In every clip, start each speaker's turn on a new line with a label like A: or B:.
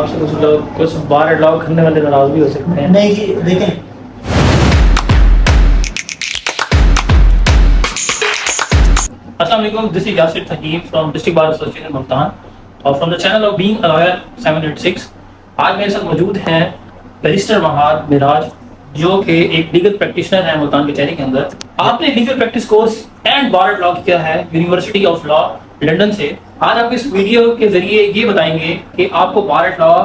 A: آپ سے کچھ لوگ کچھ بار الاؤ کرنے والے ناراض بھی ہو سکتے ہیں.
B: نہیں جی دیکھیں
A: السلام علیکم, this is Yasir Tahim from district bar association Multan اور from the channel of being lawyer 786. آج میرے ساتھ موجود ہیں بیرسٹر مہاد معراج, جو کہ ایک لیگل پریکٹیشنر ہیں ملتان کچہری کے اندر. آپ نے لیگل پریکٹس کورس اینڈ بار لا کیا ہے یونیورسٹی آف لا لنڈن سے. آج آپ اس ویڈیو کے ذریعے یہ بتائیں گے کہ آپ کو بار لا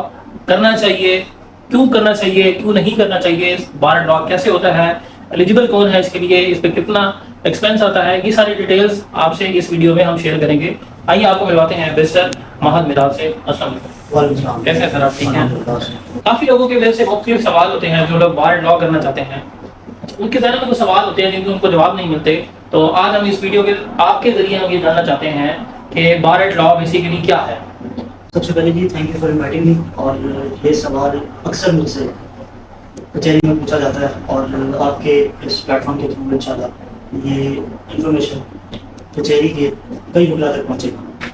A: کرنا چاہیے, کیوں کرنا چاہیے, کیوں نہیں کرنا چاہیے, بار لا کیسے ہوتا ہے, ایلیجیبل کون ہے اس کے لیے, اس پہ کتنا ایکسپینس آتا ہے. یہ ساری ڈیٹیلز آپ سے اس ویڈیو میں ہم شیئر کریں گے. آئیے آپ کو ملواتے ہیں بیرسٹر مہاد معراج سے. السلام علیکم. کیسے ہیں سر, آپ ٹھیک ہیں؟ کافی لوگوں کے وجہ سے مختلف سوال ہوتے ہیں جو لوگ بار لا کرنا چاہتے ہیں, ان کے ذہن میں کچھ سوال ہوتے ہیں جن کے ان کو جواب نہیں ملتے. تو آج ہم اس ویڈیو کے آپ کے ذریعے ہم یہ جاننا چاہتے ہیں کہ بار لا بیسیکلی کیا ہے.
B: سب سے پہلے جی thank you for inviting me. اور یہ سوال اکثر مجھ سے کچہری میں پوچھا جاتا ہے اور آپ کے اس پلیٹ فارم کے تھرو انشاءاللہ یہ انفارمیشن کچہری کے کئی وکلا تک پہنچے گا.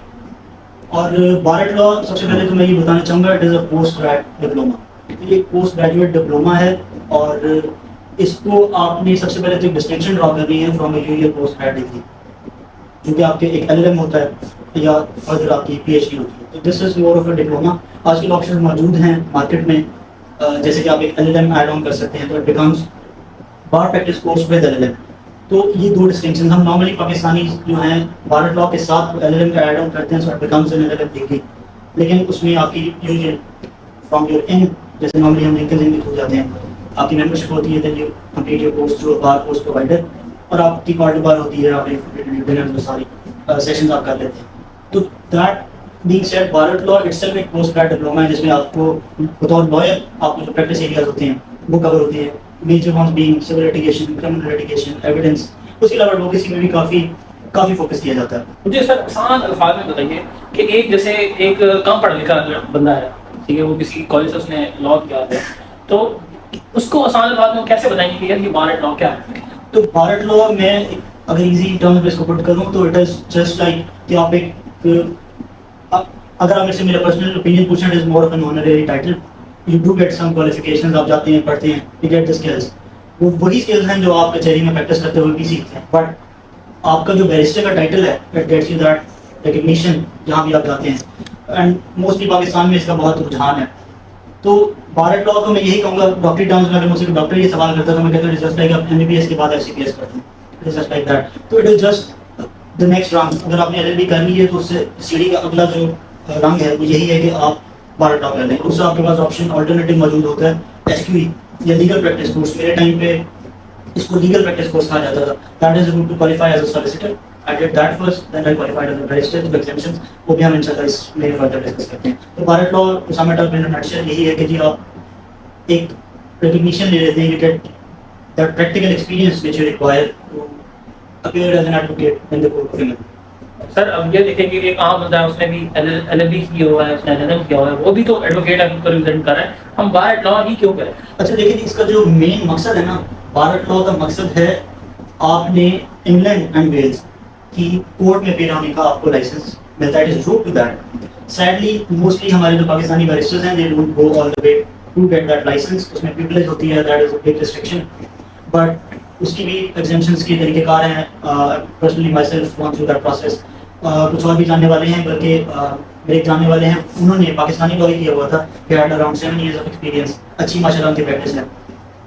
B: اور بار لا سب سے پہلے تو میں یہ بتانا چاہوں گا it is a post graduate diploma. یہ پوسٹ گریجویٹ ڈپلوما ہے اور اس کو آپ نے سب سے پہلے تو ایک ڈسٹنکشن ڈرا کرنی ہے from a post graduate degree, جو کہ آپ کے ایک ایل ایل ایم ہوتا ہے یا فردر آپ کی پی ایچ ڈی ہوتی ہے. تو دس از مور آف اے ڈپلوما. آج کل آپشن موجود ہیں مارکیٹ میں, جیسے کہ آپ ایک L L M add on کر سکتے ہیں تو it becomes bar practice course with L L M. تو یہ دو ڈسٹنکشن ہم نارملی پاکستانی جو ہیں بار لا کے ساتھ ایل ایل ایم کا ایڈ آن کرتے ہیں, so it becomes an L L M degree. لیکن اس میں آپ کی یوزل فرام یور ان, جیسے نارملی ہم لنکڈ ان ہو جاتے ہیں, آپ کی ممبرشپ ہوتی ہے, then you complete your course through bar course provider, اور آپ کی کارڈ بار ہوتی ہے, آپ نے ساری سیشنز آپ کر لیتے ہیں. تو that being said bar law itself ایک پوسٹ گریجویٹ ڈپلوما ہے جس میں آپ کو بطور لائر آپ کو جو پریکٹس ایریاز ہوتے ہیں وہ کور ہوتے ہیں. Major ones being civil litigation, criminal litigation, evidence. اس کے علاوہ ایڈوکیسی میں بھی کافی فوکس کیا جاتا ہے.
A: مجھے سر آسان الفاظ میں بتائیے کہ ایک جیسے ایک کم پڑھا لکھا بندہ ہے, ٹھیک ہے, وہ کسی کالج سے اس نے لا کیا ہے, تو اس کو آسان الفاظ میں کیسے بتائیں گے کہ یار یہ بار لا کیا ہے؟
B: تو بار لا میں اگر ایزی ٹرمز میں اس کو پٹ کروں تو اٹ از جسٹ لائک کہ آپ ایک, اگر آپ مجھ سے میرا پرسنل اوپینین پوچھیں, it is more of an honorary title. You do get some qualifications, آپ جاتے ہیں پڑھتے ہیں, یو گیٹ دی اسکلز. وہ وہی اسکلز ہیں جو آپ کچہری میں پریکٹس کرتے ہوئے بھی سیکھتے ہیں. بٹ آپ کا جو بیرسٹر کا ٹائٹل ہے it gets you that recognition جہاں بھی آپ جاتے ہیں, اینڈ موسٹلی پاکستان میں اس کا بہت رجحان ہے. تو بار لا کو میں یہی کہوں گا ڈاکٹری ٹرمز میں, اگر مجھ سے ڈاکٹر یہ سوال کرتا ہے تو میں کہتا ہوں جسٹ لائک آپ ایم بی بی ایس کے بعد ایف سی پی ایس کرتے ہیں, it is just like that. تو it is just the next rung. اگر آپ نے ایل ایل بی کر لی ہے تو اس سے سیڑھی کا اگلا جو رنگ ہے وہ یہی ہے کہ آپ بار لا کر لیں. اس سے آپ کے پاس آپشن آلٹرنیٹیو موجود ہوتا ہے, ایس کیو ای یا لیگل پریکٹس کورس. میرے ٹائم پہ اس کو لیگل پریکٹس کورس کہا جاتا تھا. That is route to qualify as a solicitor. I did that first, then I qualified as a barrister with exemptions. وہ بھی ہم انشاءاللہ اس میں فردر ڈسکس کرتے ہیں. تو بار لا کو سمیٹ اپ ان اے نٹشل یہی ہے کہ جی آپ ایک ریکگنیشن لے لیتے ہیں, you get that practical experience which you require to appear as an advocate in the court of law.
A: سر اب یہ دیکھیں کہ ایک عام بندہ ہے, اس نے بھی ایل ایل بی کیا ہوا ہے, اس نے ایل ایل ایم کیا ہوا ہے, وہ بھی تو ایڈوکیٹ ہے, کو ریپرزینٹ کر رہا ہے. ہم بار لا ہی کیوں کریں؟
B: اچھا دیکھیں اس کا جو مین مقصد ہے نا, بار لا کا مقصد ہے آپ نے انگلینڈ اینڈ ویلز کی کورٹ میں اپیئر ہونے کا آپ کو لائسنس ملتا ہے. It is route to that. Sadly mostly ہمارے جو پاکستانی بیرسٹرز ہیں they don't go all the way to get that licence. اس میں پریویلیج ہوتی ہے, that is a big restriction. But اس کی بھی ایگزمپشنس کے طریقہ کار ہیں. Personally myself gone through that process. کچھ اور بھی جاننے والے ہیں, بلکہ میرے جاننے والے ہیں, انہوں نے پاکستانی لا کیا ہوا تھا, they had around 7 years of experience. اچھی ماشاء اللہ ان کی پریکٹس ہے.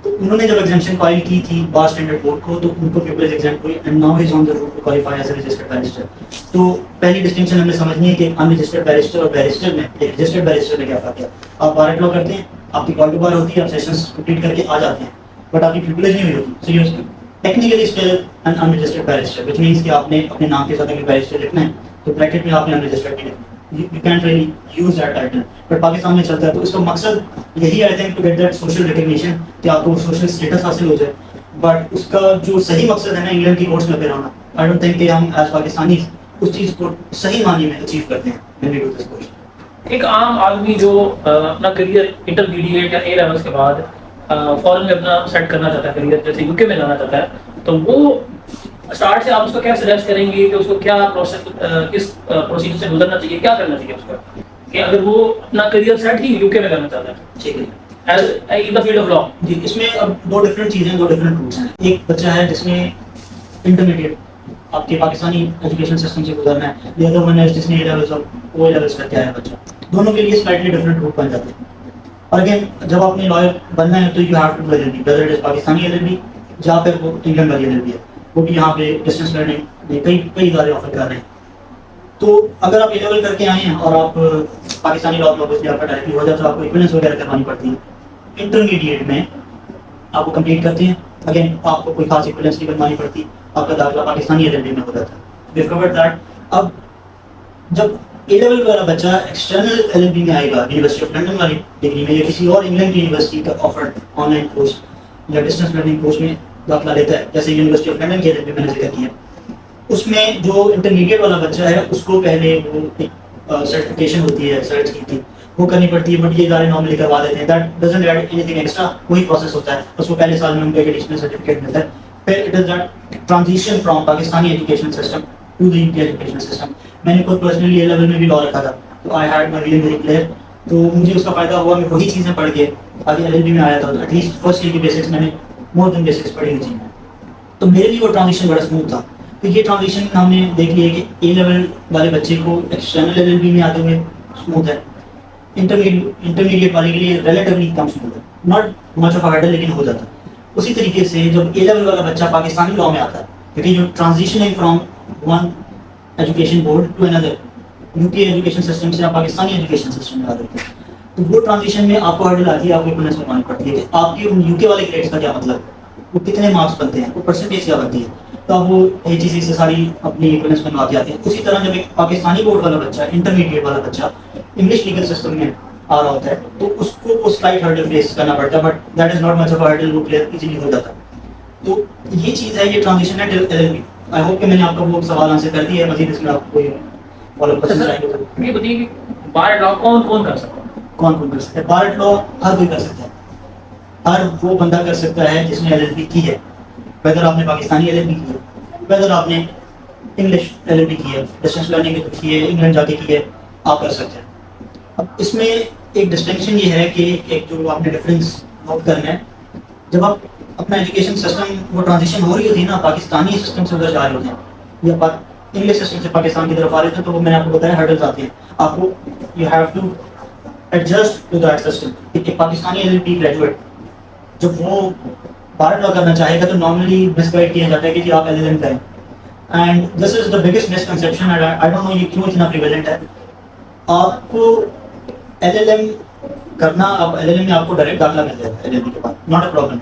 B: تو انہوں نے جب ایگزامشن فائل کی تھی بار اسٹینڈرڈ بورڈ کو, تو ان کو پیپلز ایگزامپ ہوئی and now is on the route to qualify as a registered barrister. تو پہلی ڈسٹنکشن ہمیں سمجھنی ہے کہ ان رجسٹرڈ بیرسٹر اور بیرسٹر میں, ایک رجسٹرڈ بیرسٹر میں کیا فرق ہے. آپ بار لا کرتے ہیں, آپ کی کال ٹو بار ہوتی ہے, آپ سیشنز کمپلیٹ کر کے آ جاتے ہیں, بٹ آپ کی پیپلز نہیں ہوئی ہوتی. So you technically still an unregistered barrister, which means کہ آپ نے اپنے نام کے ساتھ اگر بیرسٹر لکھنا ہے تو بریکٹ میں آپ نے ان رجسٹرڈ لکھنا ہے. You can't really use that title. But Pakistan میں چلتا ہے. تو اس کا مقصد یہی ہے, I think, to get that social recognition, کہ آپ کو social status حاصل ہو جائے. بٹ اس کا جو صحیح مقصد ہے نا انگلینڈ کی کورٹس میں اپیئر ہونا, I don't think کہ ہم ایز پاکستانی اس چیز کو صحیح معنی میں اچیو کرتے ہیں when we do this course.
A: ایک عام آدمی جو اپنا کریئر انٹرمیڈیٹ یا اے لیولس کے بعد فورن میں اپنا سیٹ کرنا چاہتا ہے, کریئر جیسے یو کے میں جانا چاہتا ہے, تو وہ اسٹارٹ سے آپ اس کو کیا سجیسٹ کریں گے کہ اس کو کیا پروسیس, کس پروسیجر سے گزرنا چاہیے, کیا کرنا چاہیے اس کو؟ کہ اگر وہ اپنا کریئر سیٹ ہی UK میں کرنا چاہتا ہے
B: ٹھیک ہے
A: as in the field of law.
B: جی. اس میں اب دو ڈفرینٹ چیزیں, دو ڈفرینٹ روٹس ہیں. ایک بچہ ہے جس میں انٹرمیڈیٹ آپ کے پاکستانی ایجوکیشن سسٹم سے گزرنا ہے, دی ادر ون ہے جس نے اے لیولس اور او اے لیولس کر کے آیا بچہ. دونوں کے لیے سلائٹلی ڈفرینٹ روٹ بن جاتے ہیں. اور اگین جب آپ نے لائر بننا ہے تو you have to do LLB, whether it is Pakistani LLB جہاں پہ وہ انگلینڈ والی LLB ہے, وہ بھی یہاں پہ ڈسٹینس لرننگ میں کئی ادارے آفر کر رہے ہیں. تو اگر آپ اے لیول کر کے آئے ہیں اور آپ پاکستانی لا میں آپ کا ڈائریکٹلی ہو جاتا ہے, آپ کو ایکویلنس وغیرہ کرانی پڑتی ہے. انٹرمیڈیٹ میں آپ کو کمپلیٹ کرتے ہیں, اگین آپ کو کوئی خاص ایکویلنس نہیں بنوانی پڑتی, آپ کا داخلہ پاکستانی LLB میں ہو جاتا ہے. We have covered that. اب جب اے لیول والا بچہ ایکسٹرنل LLB میں آئے گا, یونیورسٹی آف لنڈن والی ڈگری میں یا کسی اور انگلینڈ کی یونیورسٹی کا آفرڈ آن لائن کورس یا ڈسٹینس لرننگ کورس میں داخلہ لیتا ہے, جیسے یونیورسٹی آف لنڈن کی LLB میں نے ذکر کیا, اس میں جو انٹرمیڈیٹ والا بچہ ہے اس کو پہلے وہ سرٹیفکیشن ہوتی ہے, سرچ کی تھی, وہ کرنی پڑتی ہے, بٹ یہ ادارے نارملی کروا دیتے ہیں. That doesn't add anything extra, وہی پروسیس ہوتا ہے. اس کو پہلے سال میں ان کو ایک ایڈیشنل سرٹیفکیٹ ملتا ہے. پھر it is that transition from Pakistani education system to the UK education system. میں نے خود پرسنلی اے لیول میں بھی لا رکھا تھا, تو I had my real very clear, تو مجھے اس کا فائدہ ہوا. میں وہی چیزیں پڑھ کے آگے LLB میں آیا تھا, تو ایٹ لیسٹ فرسٹ ایئر کی بیسکس میں نے مور دین بیسکس پڑھی ہوئی تھی, تو میرے لیے وہ ٹرانزیشن بڑا اسموتھ تھا. تو یہ ٹرانزیشن ہم نے دیکھ لیا کہ اے لیول والے بچے کو ایکسٹرنل LLB میں آتے ہوئے اسموتھ ہے, انٹرمیڈیٹ والے کے لیے ریلیٹیولی کم اسموتھ ہے, ناٹ مچ آف ہارڈر لیکن ہو جاتا ہے. اسی طریقے سے جب اے لیول والا بچہ پاکستانی لا میں آتا ہے, کیونکہ جو ٹرانزیشن ہے from one education board to اندر UK ایجوکیشن سسٹم سے آپ پاکستانی ایجوکیشن سسٹم میں آ جاتے ہیں, تو وہ ٹرانزیشن میں آپ کو ہرڈل آتی ہے, آپ کو ایکویلنس بنوانی پڑتی ہے کہ آپ کی UK والے گریڈس کا کیا مطلب ہے, وہ کتنے مارکس بنتے ہیں, وہ پرسنٹیج کیا بنتی ہے, تو آپ وہ AGC سے ساری اپنی ایکویلنس بنواتے آتے ہیں. اسی طرح جب ایک پاکستانی بورڈ والا بچہ, انٹرمیڈیٹ والا بچہ انگلش لیگل سسٹم میں آ رہا ہوتا ہے, تو اس کو وہ سلائٹ ہرڈل فیس کرنا پڑتا ہے, but that is not much of hurdle, وہ کلیئر ایزیلی ہو جاتا ہے. تو یہ چیز ہے, یہ ٹرانزیشن ہے LLB. آئی ہوپ کہ میں نے آپ کا وہ سوال آنسر کر دیا ہے. مزید اس میں آپ کو کوئی فالو اپ کرنا چاہیں گے؟
A: یہ بتائیے کہ بار لا کون کر سکتا ہے؟
B: کون کر سکتا ہے بار لا؟ ہر کوئی کر سکتا ہے. ہر وہ بندہ کر سکتا ہے جس نے LLB کی ہے, ویدر آپ نے پاکستانی LLB کی ہے, ویدر آپ نے انگلش LLB کی ہے, ڈسٹینس لرننگ کی ہے, انگلینڈ جا کے کی ہے, آپ کر سکتے ہیں. اب اس میں ایک ڈسٹنکشن یہ ہے کہ ایک جو آپ نے ڈفرینس نوٹ کرنا ہے, جب آپ اپنا ایجوکیشن سسٹم وہ ٹرانزیشن ہو رہی ہوتی ہے نا, پاکستانی سسٹم سے ادھر جا رہے ہوتے ہیں یا انگلش سسٹم سے پاکستان کی طرف آ رہے تھے, تو وہ میں نے آپ کو بتایا ہرڈلز آتے ہیں. آپ کو you have to adjust to that system. ایک پاکستانی LLB گریجویٹ جب وہ بار لا کرنا چاہے گا تو نارملی مسگائڈ کیا جاتا ہے کہ جی آپ LLM کریں, and this is the biggest misconception. I don't know یہ کیوں اتنا پریویلنٹ ہے. آپ کو LLM کرنا, آپ LLM میں آپ کو ڈائریکٹ داخلہ مل جائے گا LLB کے بعد, ناٹ اے پرابلم.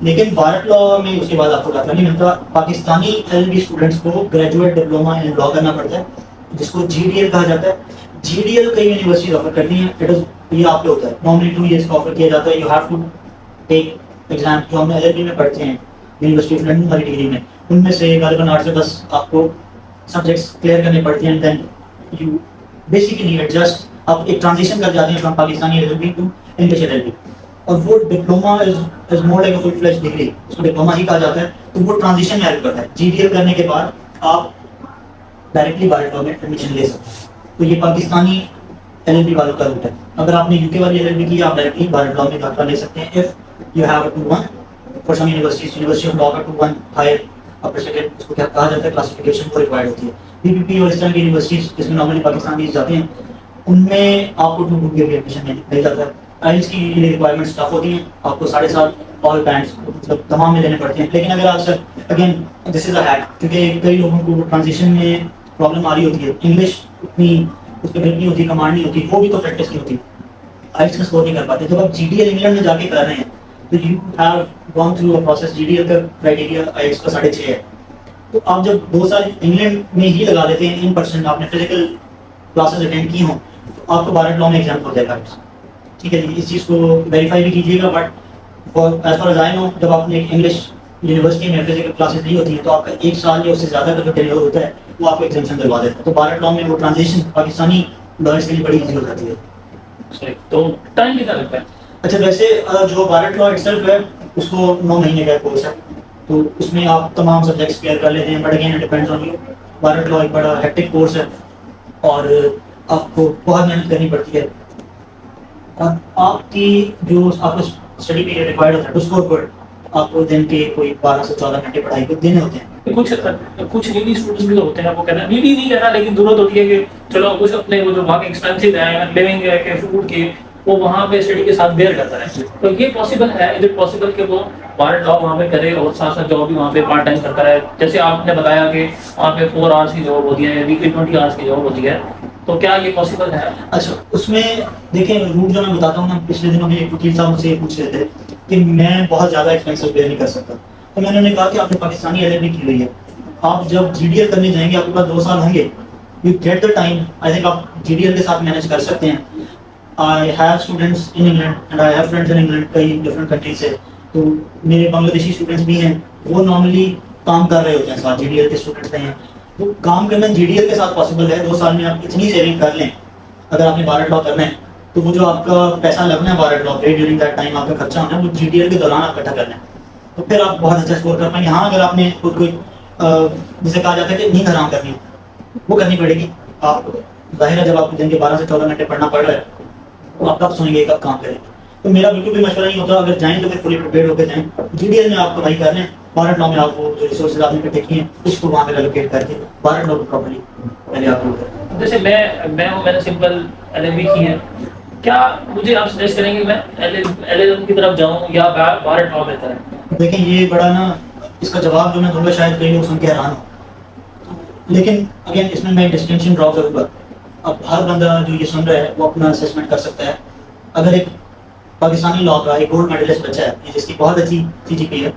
B: لیکن بھارت لا میں اس کے بعد آپ کو داخلہ نہیں ملتا. پاکستانی LLB اسٹوڈنٹس کو گریجویٹ ڈپلوما ان لا کرنا پڑتا ہے, جس کو GDL کہا جاتا ہے. GDL کئی یونیورسٹیز آفر کرتی ہیں, یہ آپ پہ ہوتا ہے. نارملی 2 ایئرس کا آفر کیا جاتا ہے. You have to take exam. جو ہم LLB میں پڑھتے ہیں یونیورسٹی آف لنڈن والی ڈگری میں, ان میں سے غالباً 8 سے 10 آپ کو سبجیکٹس کلیئر کرنے پڑتے ہیں. دین یو بیسیکلی ایڈجسٹ, آپ ایک ٹرانزیشن کر جاتے ہیں from Pakistani LLB to English LLB. اور وہ diploma is more like a full fledged degree, اس کو ڈپلوما ہی کہا جاتا ہے. تو وہ ٹرانزیشن میں ہیلپ کرتا ہے. GDL کرنے کے بعد آپ ڈائریکٹلی بھارت لا میں ایڈمیشن لے سکتے ہیں. تو یہ پاکستانی LLB والوں کا روٹ ہے. اگر آپ نے UK والی LLB کی, آپ ڈائریکٹلی بھارت لا میں داخلہ لے سکتے ہیں. If you have a 2-1 for some universities, university of law کا 2-1 ہائر اپر سیکنڈ, اس کو کیا کہا جاتا ہے, کلاسیفیکیشن وہ ریکوائرڈ ہوتی ہے. PPP اور اس طرح کی یونیورسٹیز جس میں نارملی پاکستانی جاتے ہیں, ان میں آپ کو 2-2 کی ایڈمیشن مل جاتا ہے. آئلس کی ریکوائرمنٹس ٹف ہوتی ہیں, آپ کو 7.5 آل بینڈس مطلب تمام میں لینے پڑتے ہیں. لیکن اگر آپ sir again this is a hack, کیونکہ کئی لوگوں کو ٹرانزیشن میں پرابلم آ رہی ہوتی ہے, انگلش اتنی اس پہ نہیں ہوتی, کمانڈ نہیں ہوتی, وہ بھی تو پریکٹس نہیں ہوتی, آئلس میں اسکور نہیں کر پاتے. جب آپ GDL انگلینڈ میں جا کے کر رہے ہیں تو you have gone through a process. GDL کا کرائٹیریا آئلس کا 6.5 ہے. تو آپ جب 2 سال انگلینڈ میں ہی لگا دیتے ہیں, ان% آپ نے فزیکل کلاسز اٹینڈ کی ہوں, تو آپ کو بھارت لا میں ایگزام ہو جائے گا. ٹھیک ہے جی, اس چیز کو ویریفائی بھی کیجیے گا. But as far as I know, جب آپ نے انگلش یونیورسٹی میں فزیکل کلاسز نہیں ہوتی ہیں, تو آپ کا 1 سال یا اس سے زیادہ کا جو ٹینیور ہوتا ہے وہ آپ کو ایگزامشن کروا دیتا ہے. تو بھارت لا میں وہ ٹرانزیشن پاکستانی لائرس کے لیے بڑی ایزی ہو جاتی ہے.
A: تو ٹائم کتنا لگتا ہے؟
B: اچھا, ویسے جو بھارت لا اٹسیلف ہے اس کو 9 مہینے کا کورس ہے, تو اس میں آپ تمام سبجیکٹس کلیئر کر لیتے ہیں. But again it depends on you. Bar at law ایک بڑا ہیکٹک کورس ہے, اور آپ کو بہت محنت کرنی پڑتی ہے اور آپ کی جو آپ کو اسٹڈی پیریڈ ریکوائرڈ ہوتا ہے ٹو اسکور گڈ، آپ کو دن کے کوئی 12 سے 14 گھنٹے پڑھائی کو دینے ہوتے ہیں.
A: کچھ نیڈی اسٹوڈنٹس بھی ہوتے ہیں، وہ کہتے ہیں نیڈی نہیں کہنا لیکن ضرورت ہوتی ہے کہ چلو کچھ اپنے وہ جو وہاں کے ایکسپینسز ہیں لیونگ کے فوڈ کے وہ وہاں پہ اسٹڈی کے ساتھ بیئر کرتا ہے. تو یہ پاسبل ہے، از اٹ پاسبل کہ وہ بارہ جاب وہاں پہ کرے اور ساتھ ساتھ جاب بھی وہاں پہ پارٹ ٹائم کرتا رہے؟ جیسے آپ نے بتایا کہ وہاں پہ 4 آورس کی جاب ہوتی ہے، ویکلی 20 آورس کی جاب ہوتی ہے، تو کیا یہ پاسبل ہے؟
B: اچھا اس میں دیکھیں روٹ جو میں بتاتا ہوں نا، پچھلے دنوں میں ایک وکیل صاحب مجھ سے یہ پوچھ رہے تھے کہ میں بہت زیادہ ایکسپینسو بیئر نہیں کر سکتا، تو میں نے انہیں کہا کہ آپ نے پاکستانی ایل ایل بی کی ہوئی ہے، آپ جب جی ڈی ایل کرنے جائیں گے آپ کے پاس 2 سال ہوں گے، you get the time. I think آپ جی ڈی ایل کے ساتھ مینیج کر سکتے ہیں. I have students in England and I have friends in England, کئی ڈفرنٹ کنٹریز سے، تو میرے بنگلہ دیشی اسٹوڈنٹس بھی ہیں، وہ نارملی کام کر رہے ہوتے ہیں ساتھ، جی ڈی ایل کے اسٹوڈنٹس نہیں ہیں. تو کام کرنا جی ڈی ایل کے ساتھ پاسبل ہے. 2 سال میں آپ اتنی سیونگ کر لیں، اگر آپ نے بارہ لاء کرنا ہے تو وہ جو آپ کا پیسہ لگنا ہے بارہ لاء پہ ڈیورنگ دیٹ ٹائم، آپ کا خرچہ ہونا ہے وہ جی ڈی ایل کے دوران آپ اکٹھا کرنا ہے، تو پھر آپ بہت اچھا اسکور کر پائیں گے. ہاں اگر آپ نے خود کوئی جسے کہا جاتا ہے کہ نیند حرام کرنی ہے وہ کرنی پڑے گی. آپ ظاہر ہے جب آپ کو دن کے 12 سے 14 گھنٹے پڑھنا پڑ رہا ہے تو آپ کب سوئیں گے کب کام کریں گے. تو میرا بالکل بھی مشورہ نہیں ہوتا، اگر جائیں تو پھر فلی پریپیئرڈ ہو کے جائیں. جی ڈی ایل میں آپ پڑھائی کر رہے ہیں، بارہ لاء میں آپ وہ جو ریسورسز آپ نے اکٹھے کیے ہیں اس کو وہاں پہ الوکیٹ کر کے بارہ لاء کو پراپرلی پہلے آپ کو کریں.
A: جیسے میں ہوں، میں نے سمپل ایل ایل بی کی ہے، کیا مجھے آپ سجیسٹ کریں گے میں ایل ایل ایم کی طرف جاؤں یا بارہ لاء بہتر ہے؟
B: دیکھیں یہ بڑا نا، اس کا جواب جو میں دوں گا شاید کئی لوگ سن کے حیران ہوں، لیکن اگین اس میں ڈسٹنکشن ڈرا کروں گا. اب ہر بندہ جو یہ سن رہا ہے وہ اپنا اسیسمنٹ کر سکتا ہے. اگر ایک پاکستانی لاء کا ایک گولڈ میڈلسٹ بچہ ہے جس کی بہت اچھی سی جی پی ہے،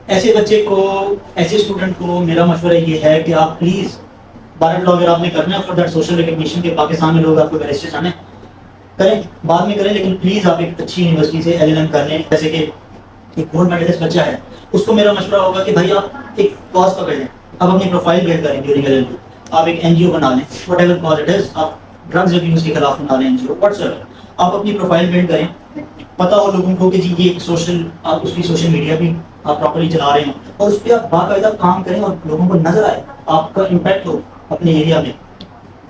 B: ایسے بچے کو، ایسے اسٹوڈنٹ کو میرا مشورہ یہ ہے کہ آپ پلیز بارہ لاء اگر آپ نے کرنا ہے فار دیٹ سوشل ریکگنیشن کے پاکستان میں لوگ آپ کو بیرسٹر جانے کریں، بعد میں کریں، لیکن پلیز آپ ایک اچھی یونیورسٹی سے ایل ایل ایم کر لیں. جیسے کہ ایک گولڈ میڈلسٹ بچہ ہے اس کو میرا مشورہ ہوگا کہ بھائی آپ ایک کاز پکڑ لیں، آپ اپنی پروفائل بلڈ کریں ڈیورنگ ایل ایل بی. آپ ایک این جی او بنا لیں، what ever cause it is, آپ ڈرگز ابیوز کے خلاف بنا لیں این جی او، واٹس ایور. آپ اپنی پروفائل بلڈ کریں، پتہ ہو لوگوں کو کہ جی یہ ایک سوشل، آپ اس کی سوشل میڈیا بھی آپ پراپرلی چلا رہے ہیں اور اس پہ آپ باقاعدہ کام کریں اور لوگوں کو نظر آئے، آپ کا امپیکٹ ہو اپنے ایریا میں.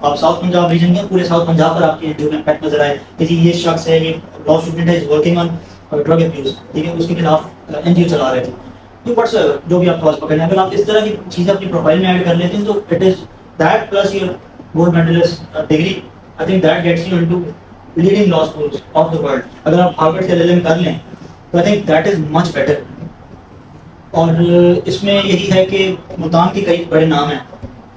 B: آپ ساؤتھ پنجاب ریجن کے پورے ساؤتھ پنجاب پر آپ کے جو امپیکٹ نظر آئے کہ جی یہ شخص ہے، یہ لاء اسٹوڈنٹ ہے، ورکنگ آن ڈرگ ابیوز، ٹھیک ہے، اس کے خلاف این جی او چلا رہے تھے. یہ واٹس ایور جو بھی آپ کاز پکڑیں، اگر آپ اس طرح کی چیزیں اپنی پروفائل میں ایڈ کر لیتے ہیں تو it is that plus your gold medallist degree, I think that gets you into leading law schools of the world. اگر آپ ہارورڈ سے ایل ایل ایم کر لیں تو آئی think that is much better. اور اس میں یہی ہے کہ ملتان کے کئی بڑے نام ہیں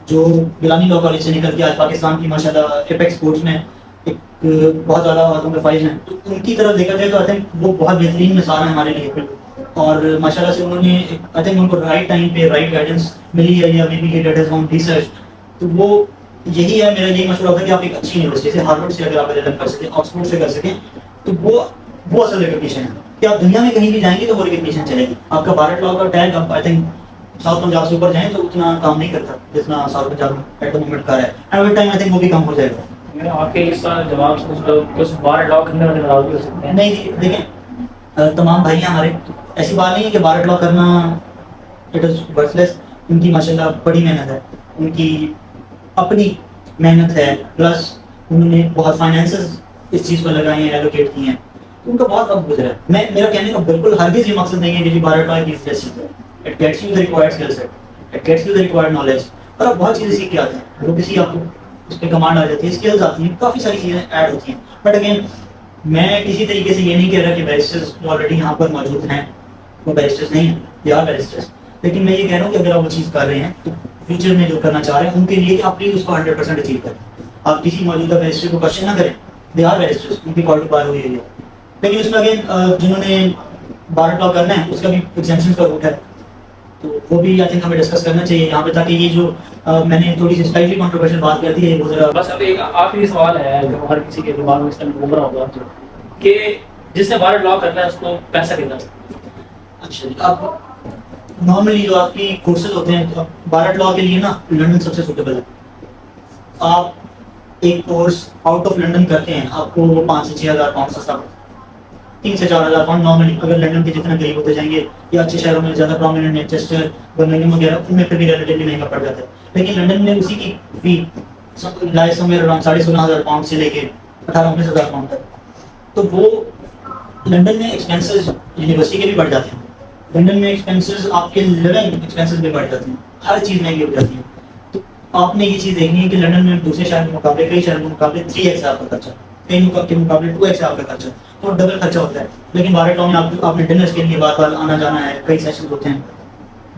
B: جو گیلانی لاء کالج سے نکل کے آج پاکستان کی ماشاءاللہ ایپیکس اسپورٹس میں ایک بہت زیادہ عہدوں میں فائز ہیں. تو ان کی طرف دیکھا جائے تو آئی تھنک وہ بہت بہترین مثال ہیں ہمارے لیے، اور ماشاءاللہ سے انہوں نے آئی تھنک ان کو رائٹ ٹائم پہ رائٹ گائیڈنس ملی ہے، یا maybe that is on research. تو وہ یہی ہے، میرا یہی مشورہ ہوتا ہے کہ آپ ایک اچھی یونیورسٹی سے، ہارورڈ سے اگر آپ ایل ایل ایم کر سکیں، آکسفورڈ سے کر سکیں، تو وہ اصل ریکگنیشن ہے کہ آپ دنیا میں کہیں بھی جائیں گے تو وہ ریکگنیشن چلے گی. آپ کا بارہ لاء کا ٹیگ آپ آئی تھنک ساؤتھ پنجاب سے اوپر جائیں تو اتنا کام نہیں کرتا جتنا ساؤتھ پنجاب میں ایٹ دا مومنٹ کر رہا ہے، and with time I think وہ بھی کم ہو جائے گا.
A: میرا آپ کے اس کا جواب سے کچھ لوگ کچھ بارہ لاء کرنے والے ناراض بھی ہو سکتے ہیں.
B: نہیں جی دیکھیں تمام بھائی ہمارے، ایسی بات نہیں ہے کہ بارہ لاء کرنا اٹ از ورتھ لیس. ان کی ماشاءاللہ بڑی محنت ہے، ان کی اپنی محنت ہے، پلس انہوں نے بہت فائنینسز اس چیز پر لگائے ہیں، ایلوکیٹ کی ہیں، تو ان کا بہت وقت گزرا ہے. میرا کہنے کا بالکل ہرگز یہ مقصد نہیں ہے کہ جی بارہ لاء کی چیز ہے، it gets you the required skill set, it gets you the required knowledge, اور آپ بہت چیزیں سیکھ کے آتے ہیں. وہ کسی آپ کو اس پہ کمانڈ آ جاتی ہے، اسکلز آتی ہیں، کافی ساری چیزیں ایڈ ہوتی ہیں. بٹ اگین میں کسی طریقے سے یہ نہیں کہہ رہا کہ بیرسٹرز جو آلریڈی یہاں پر موجود ہیں وہ بیرسٹرز نہیں ہیں، دے آر بیرسٹرز. لیکن میں یہ کہہ رہا ہوں کہ اگر آپ وہ چیز کر رہے ہیں تو فیوچر میں جو کرنا چاہ رہے ہیں ان کے لیے کہ آپ پلیز اس کو 100% اچیو کریں. آپ کسی موجودہ بیرسٹر کو کوشچن نہ کریں، دے آر بیرسٹرز، ان کی کال ٹو بار ہوئی ہے. لیکن اس میں اگین جنہوں نے بارہ لاء کرنا ہے اس کا بھی ایگزامشن کا روٹ ہے، تو وہ بھی آئی تھنک ہمیں ڈسکس کرنا چاہیے یہاں پہ، تاکہ یہ جو میں نے تھوڑی سی سلائٹلی کنٹروورشل بات کر دی ہے وہ ذرا.
A: بس اب ایک آخری سوال ہے جو ہر کسی کے دماغ میں اس ٹائم گھوم رہا ہوگا کہ جس نے بارہ لاء کرنا ہے اس کو پیسہ کتنا؟
B: اچھا جی، اب نارملی جو آپ کی کورسز ہوتے ہیں بارہ لاء کے لیے نا لنڈن سب سے سوٹیبل ہے. آپ ایک کورس آؤٹ آف لنڈن کرتے ہیں آپ کو وہ 5 سے 6 ہزار پاؤنڈ سستا پڑتا ہے، 3 سے 4 ہزار پاؤنڈ نارملی. اگر لنڈن کے جتنے قریب ہوتے جائیں گے یا اچھے شہروں میں زیادہ پرومیننٹ مینچسٹر برمنگھم وغیرہ ان میں پھر بھی ریلیٹیولی مہنگا پڑ جاتا ہے. لیکن لنڈن میں اسی کی فی لائے سمویئر اراؤنڈ 16,500 پاؤنڈ سے لے کے 18-19,000 پاؤنڈ تک. تو وہ لنڈن میں ایکسپینسز یونیورسٹی کے بھی بڑھ جاتے ہیں. لنڈن میں ایکسپینسز آپ کے لیونگ ایکسپینسز بھی بڑھ جاتے ہیں, ہر چیز مہنگی ہو جاتی ہے. تو آپ نے یہ چیز دیکھنی ہے کہ لنڈن میں دوسرے شہر کے مقابلے, کئی شہروں کے مقابلے 3x ہے آپ کا خرچہ, کئی کے مقابلے 2x ہے آپ کا خرچہ, تو ڈبل خرچہ ہوتا ہے. لیکن 12 ٹاؤن میں آپ نے ڈنرس کے لیے بار بار آنا جانا ہے, کئی سیشنز ہوتے ہیں,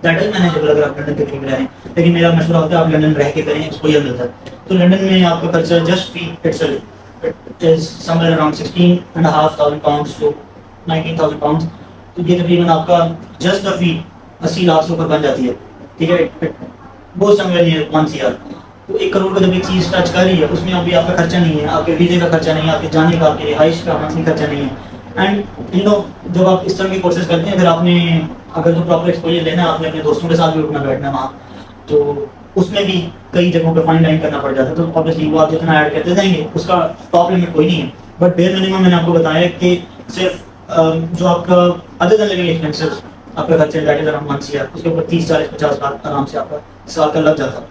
B: دیٹ از مینیجبل اگر آپ لنڈن کے قریب رہیں. لیکن میرا مشورہ ہوتا ہے آپ لنڈن رہ کے کریں, ایکسپوجر ملتا ہے. تو لنڈن میں آپ کا خرچہ just fee it is somewhere around 16,500 pounds to 19,000 pounds. تو یہ تقریباً آپ کا جسٹ فی 80 لاکھ سے اوپر بن جاتی ہے. ٹھیک ہے, بہت سمویئر نہیں ہے 1 CR. تو 1 کروڑ کا جب ایک چیز ٹچ کر رہی ہے, اس میں ابھی آپ کا خرچہ نہیں ہے, آپ کے ویزے کا خرچہ نہیں ہے, آپ کے جانے کا, آپ کے رہائش کا منتھلی خرچہ نہیں ہے. اینڈ یو نو جب آپ اس طرح کی کورسز کرتے ہیں, اگر تو پراپر ایکسپوجر لینا ہے, آپ نے اپنے دوستوں کے ساتھ بھی اٹھنا بیٹھنا ہے وہاں, تو اس میں بھی کئی جگہوں پہ فائن لائن کرنا پڑ جاتا ہے. تو obviously وہ آپ جتنا ایڈ کرتے جائیں گے اس کا ٹاپ لمٹ کوئی نہیں ہے. بٹ بیئر منیمم میں نے آپ کو بتایا کہ صرف جو آپ کا ادر دین لیونگ ایکسپینسز آپ کا خرچہ دیٹ از اراؤنڈ 1 CR, اس کے اوپر 30-40-50 لاکھ آرام سے آپ کا سال کا لگ جاتا ہے.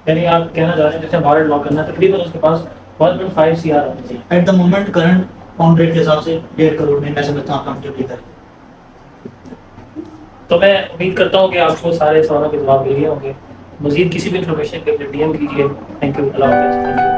A: یعنی آپ کہنا چاہ رہے ہیں جیسے ہمارا لاک کرنا ہے تقریباً اس کے پاس 1.5 CR آنی چاہیے
B: at the moment current pound rate کے حساب سے 1.5 کروڑ میں سمجھتا ہوں آپ کمفرٹیبلی کریں.
A: تو میں امید کرتا ہوں کہ آپ کو سارے سوالوں کے جواب مل گئے ہوں گے. مزید کسی بھی انفارمیشن کے لیے DM کیجیے. تھینک یو, اللہ حافظ.